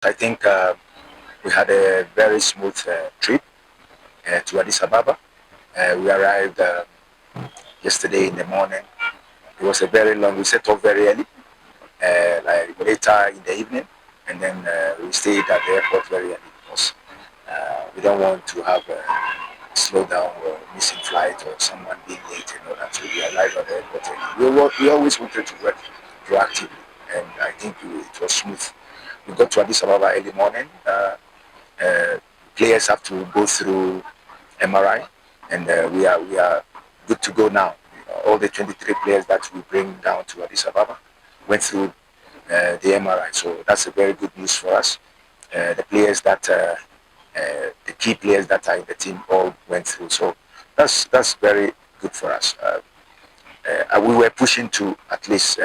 I think we had a very smooth trip to Addis Ababa. We arrived yesterday in the morning. It was a very long, we set off very early, like later in the evening, and then we stayed at the airport very early because we don't want to have a slowdown or missing flight or someone being late and all that. So we arrived at the airport early. We always wanted to work proactively, and I think it was smooth. We got to Addis Ababa early morning. Players have to go through MRI, and we are good to go now. All the 23 players that we bring down to Addis Ababa went through the MRI, so that's a very good news for us. The players that the key players that are in the team all went through, so that's very good for us. We were pushing to at least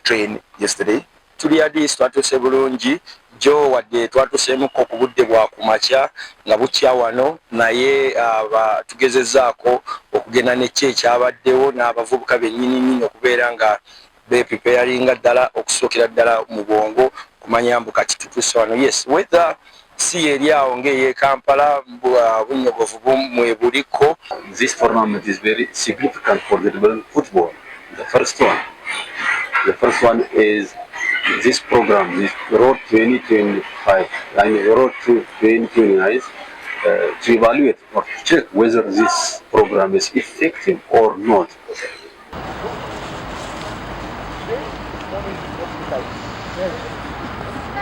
train yesterday. Tuli Addis twatuse bulungi jo wadde twatuseemuko ku budde bwa kumakya nga bukya wano naye tugezezzaako okugenda n'eki ekyabaddewo n'abavubuka bennyini okubeera nga beepreparinga ddala okusookera ddala mu bwongo kumanya mbu kati tutuuse wano. Yes, whether si eri awo ng'ey'e Kampala bunyogovu bumwe buliko. This tournament is very significant for the development football. The first one is this program, this Road 2025, and Road to 2029, to evaluate or to check whether this program is effective or not.